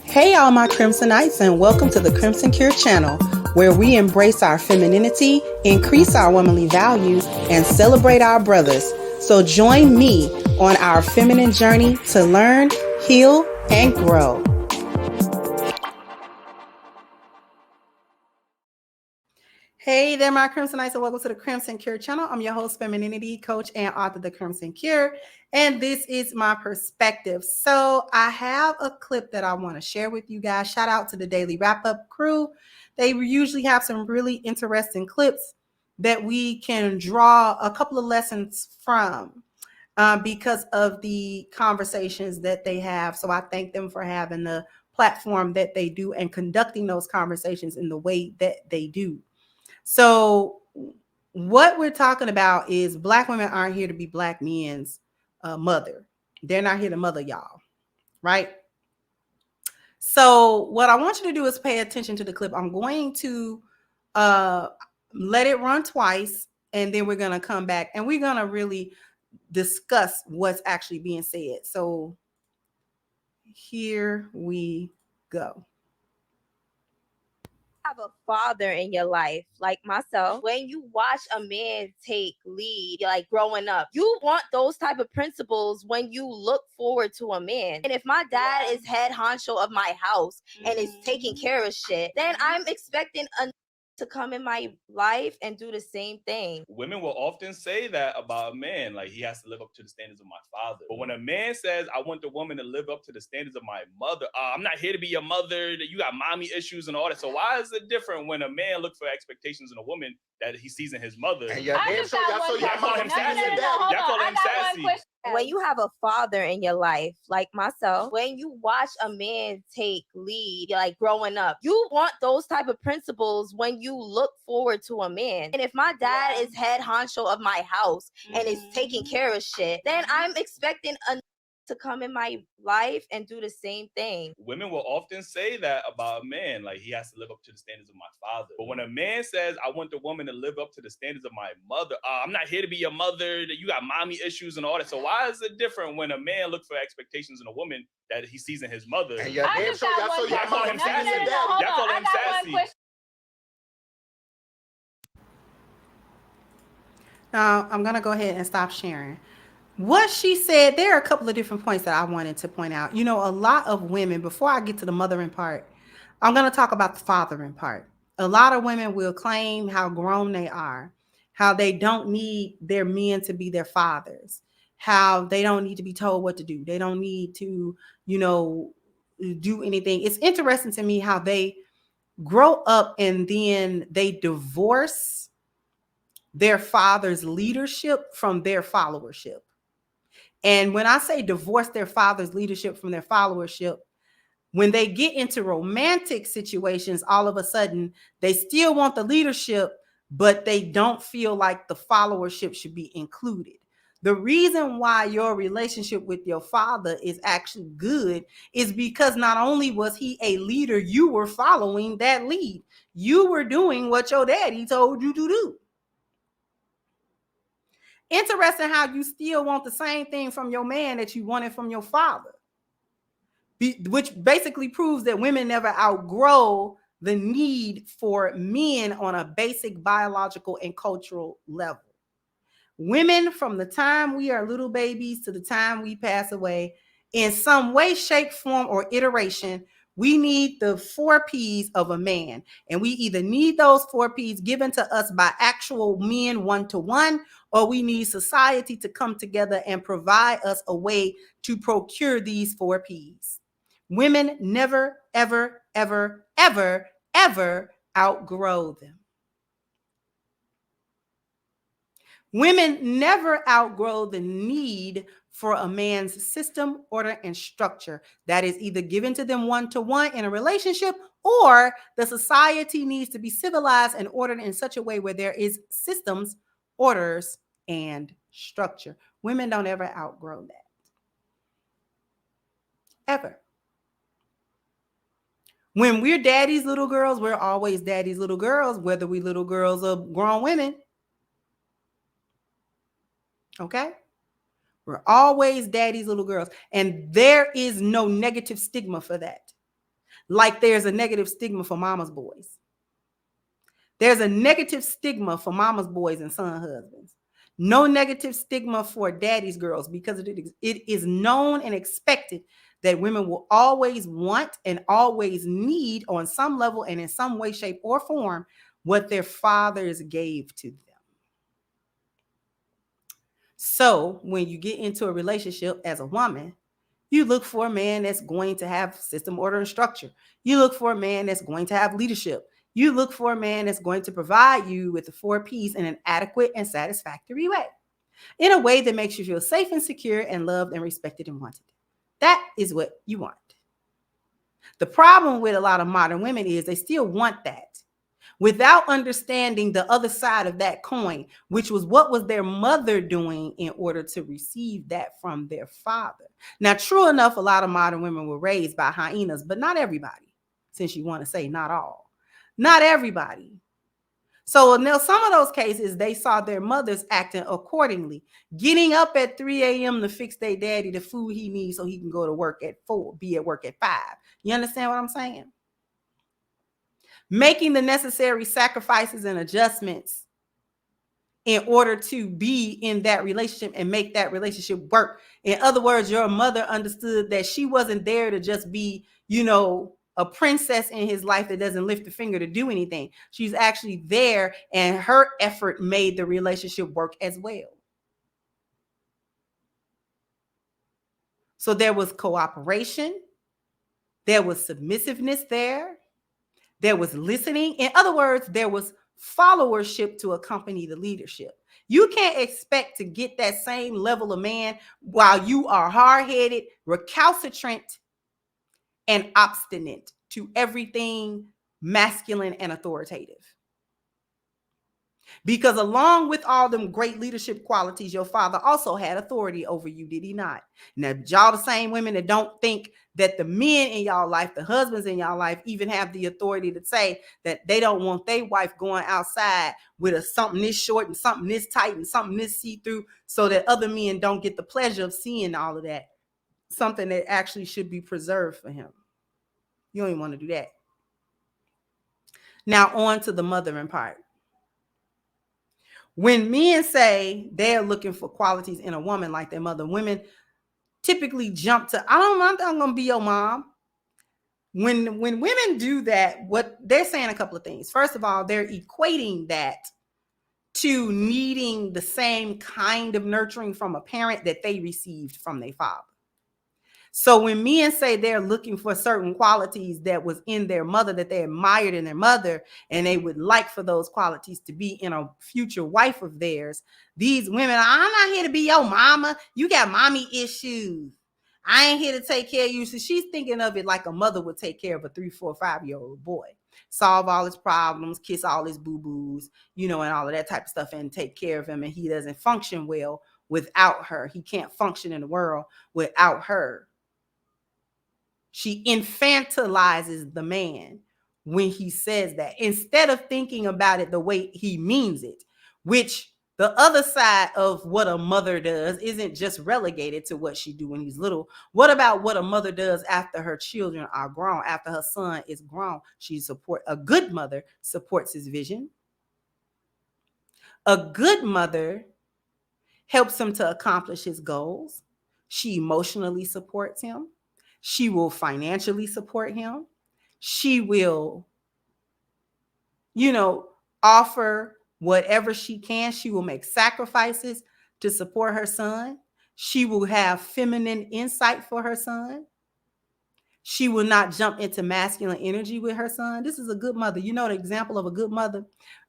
Hey, all my Crimsonites, and welcome to the Crimson Cure channel, where we embrace our femininity, increase our womanly values, and celebrate our brothers. So join me on our feminine journey to learn, heal, and grow. Hey there, my Crimsonites, and welcome to the Crimson Cure channel. I'm your host, femininity coach, and author of The Crimson Cure, and this is my perspective. So I have a clip that I want to share with you guys. Shout out to the Daily Wrap-Up crew. They usually have some really interesting clips that we can draw a couple of lessons from because of the conversations that they have. So I thank them for having the platform that they do and conducting those conversations in the way that they do. So what we're talking about is Black women aren't here to be Black men's mother. They're not here to mother y'all, right? So what I want you to do is pay attention to the clip. I'm going to let it run twice, and then we're going to come back and we're going to really discuss what's actually being said. So here we go. Have a father in your life like myself, when you watch a man take lead, like growing up, you want those type of principles when you look forward to a man. And if my dad is head honcho of my house and is taking care of shit, then I'm expecting to come in my life and do the same thing. Women will often say that about a man, like he has to live up to the standards of my father. But when a man says, I want the woman to live up to the standards of my mother, I'm not here to be your mother, you got mommy issues and all that. So why is it different when a man looks for expectations in a woman that he sees in his mother? And y'all call him sassy. Y'all call him sassy. When you have a father in your life like myself, when you watch a man take lead, like growing up, you want those type of principles when you look forward to a man. And if my dad is head honcho of my house and is taking care of shit, then I'm expecting to come in my life and do the same thing. Women will often say that about a man, like he has to live up to the standards of my father. But when a man says, I want the woman to live up to the standards of my mother, I'm not here to be your mother, you got mommy issues and all that. So why is it different when a man looks for expectations in a woman that he sees in his mother? And y'all call him sassy. Y'all call him sassy. Now, I'm going to go ahead and stop sharing. What she said, there are a couple of different points that I wanted to point out. You know, a lot of women, before I get to the mothering part, I'm going to talk about the fathering part. A lot of women will claim how grown they are, how they don't need their men to be their fathers, how they don't need to be told what to do. They don't need to, do anything. It's interesting to me how they grow up and then they divorce their father's leadership from their followership. And when I say divorce their father's leadership from their followership, when they get into romantic situations, all of a sudden they still want the leadership, but they don't feel like the followership should be included. The reason why your relationship with your father is actually good is because not only was he a leader, you were following that lead. You were doing what your daddy told you to do. Interesting how you still want the same thing from your man that you wanted from your father, which basically proves that women never outgrow the need for men on a basic biological and cultural level. Women, from the time we are little babies to the time we pass away, in some way, shape, form, or iteration, we need the 4 P's of a man. And we either need those 4 P's given to us by actual men one-to-one, or we need society to come together and provide us a way to procure these 4 P's. Women never, ever, ever, ever, ever outgrow them. Women never outgrow the need for a man's system, order, and structure that is either given to them one-to-one in a relationship, or the society needs to be civilized and ordered in such a way where there is systems, orders, and structure. Women don't ever outgrow that. Ever. When we're daddy's little girls, we're always daddy's little girls, whether we little girls or grown women. Okay? We're always daddy's little girls. And there is no negative stigma for that. like there's a negative stigma for mama's boys. There's a negative stigma for mama's boys and son husbands. No negative stigma for daddy's girls, because it is known and expected that women will always want and always need, on some level and in some way, shape, or form, what their fathers gave to them. So when you get into a relationship as a woman, you look for a man that's going to have system, order, and structure. You look for a man that's going to have leadership. You look for a man that's going to provide you with the 4 P's in an adequate and satisfactory way, in a way that makes you feel safe and secure and loved and respected and wanted. That is what you want. The problem with a lot of modern women is they still want that without understanding the other side of that coin, which was what was their mother doing in order to receive that from their father. Now, true enough, a lot of modern women were raised by hyenas, but not everybody, since you want to say not all. Not everybody. So now some of those cases, they saw their mothers acting accordingly, getting up at 3 a.m. to fix their daddy the food he needs so he can go to work at 4, be at work at 5. You understand what I'm saying? Making the necessary sacrifices and adjustments in order to be in that relationship and make that relationship work. In other words, your mother understood that she wasn't there to just be, a princess in his life that doesn't lift a finger to do anything. She's actually there, and her effort made the relationship work as well. So there was cooperation, there was submissiveness there was listening. In other words, there was followership to accompany the leadership. You can't expect to get that same level of man while you are hard-headed, recalcitrant, and obstinate to everything masculine and authoritative. Because along with all them great leadership qualities, your father also had authority over you, did he not? Now, y'all the same women that don't think that the men in y'all life, the husbands in y'all life, even have the authority to say that they don't want their wife going outside with a something this short and something this tight and something this see-through, so that other men don't get the pleasure of seeing all of that. Something that actually should be preserved for him. You don't even want to do that. Now on to the mothering part. When men say they're looking for qualities in a woman like their mother, women typically jump to, I'm going to be your mom. When women do that, what they're saying a couple of things. First of all, they're equating that to needing the same kind of nurturing from a parent that they received from their father. So when men say they're looking for certain qualities that was in their mother, that they admired in their mother, and they would like for those qualities to be in a future wife of theirs, these women, I'm not here to be your mama. You got mommy issues. I ain't here to take care of you. So she's thinking of it like a mother would take care of a 3, 4, 5-year-old boy. Solve all his problems, kiss all his boo-boos, and all of that type of stuff, and take care of him. And he doesn't function well without her. He can't function in the world without her. She infantilizes the man when he says that, instead of thinking about it the way he means it, which the other side of what a mother does isn't just relegated to what she do when he's little. What about what a mother does after her children are grown, after her son is grown? A good mother supports his vision. A good mother helps him to accomplish his goals. She emotionally supports him. She will financially support him. She will, offer whatever she can. She will make sacrifices to support her son. She will have feminine insight for her son. She will not jump into masculine energy with her son. This is a good mother. You know the example of a good mother?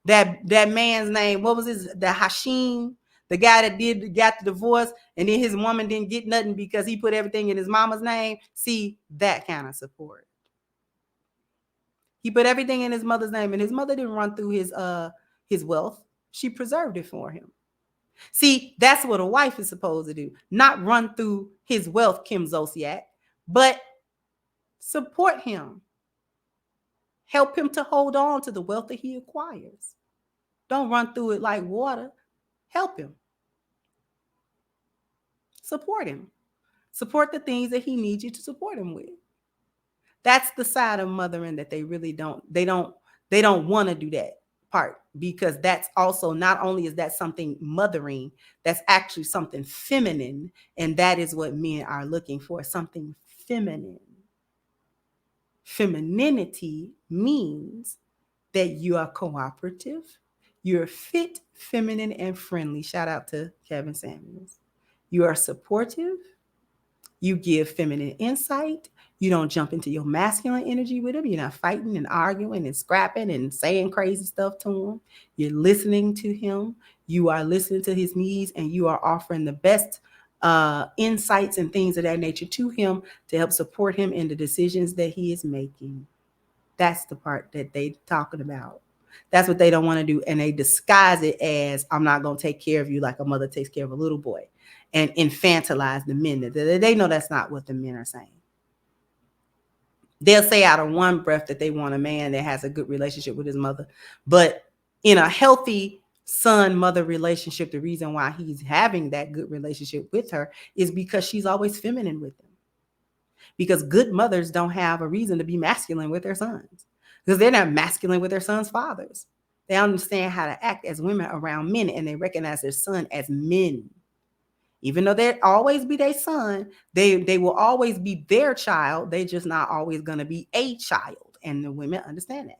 That man's name, what was his? The Hashim, the guy that got the divorce, and then his woman didn't get nothing because he put everything in his mama's name. See, that kind of support. He put everything in his mother's name, and his mother didn't run through his wealth. She preserved it for him. See, that's what a wife is supposed to do. Not run through his wealth, Kim Zolciak, but support him. Help him to hold on to the wealth that he acquires. Don't run through it like water. Help him. Support him. Support the things that he needs you to support him with. That's the side of mothering that they really don't want to do that part, because that's also, not only is that something mothering, that's actually something feminine, and that is what men are looking for, something feminine. Femininity means that you are cooperative, you're fit, feminine, and friendly. Shout out to Kevin Samuels. You are supportive, you give feminine insight. You don't jump into your masculine energy with him. You're not fighting and arguing and scrapping and saying crazy stuff to him. You're listening to him. You are listening to his needs, and you are offering the best insights and things of that nature to him to help support him in the decisions that he is making. That's the part that they talking about. That's what they don't want to do. And they disguise it as, I'm not going to take care of you like a mother takes care of a little boy, and infantilize the men. They know that's not what the men are saying. They'll say out of one breath that they want a man that has a good relationship with his mother. But in a healthy son-mother relationship, the reason why he's having that good relationship with her is because she's always feminine with him. Because good mothers don't have a reason to be masculine with their sons, because they're not masculine with their sons' fathers. They understand how to act as women around men, and they recognize their son as men. Even though they'll always be their son, they will always be their child. They just not always going to be a child. And the women understand that.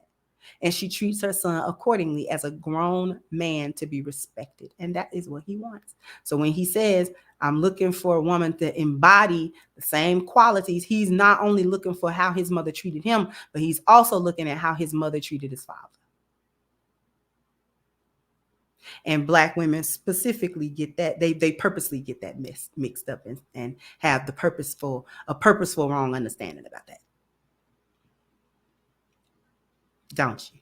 And she treats her son accordingly, as a grown man to be respected. And that is what he wants. So when he says, I'm looking for a woman to embody the same qualities, he's not only looking for how his mother treated him, but he's also looking at how his mother treated his father. And Black women specifically get that. They purposely get that mixed up and have a purposeful wrong understanding about that. Don't you?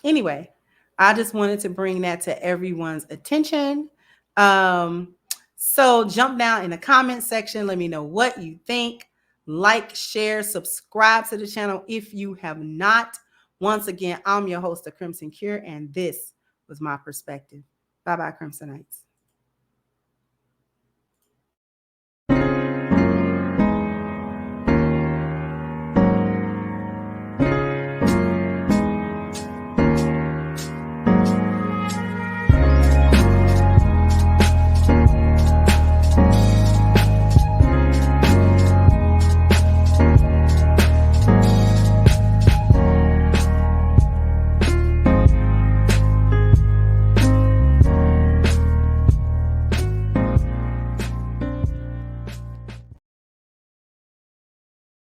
Anyway, I just wanted to bring that to everyone's attention. So jump down in the comment section. Let me know what you think. Like, share, subscribe to the channel if you have not. Once again, I'm your host, The Crimson Cure, and this was my perspective. Bye-bye, Crimsonites.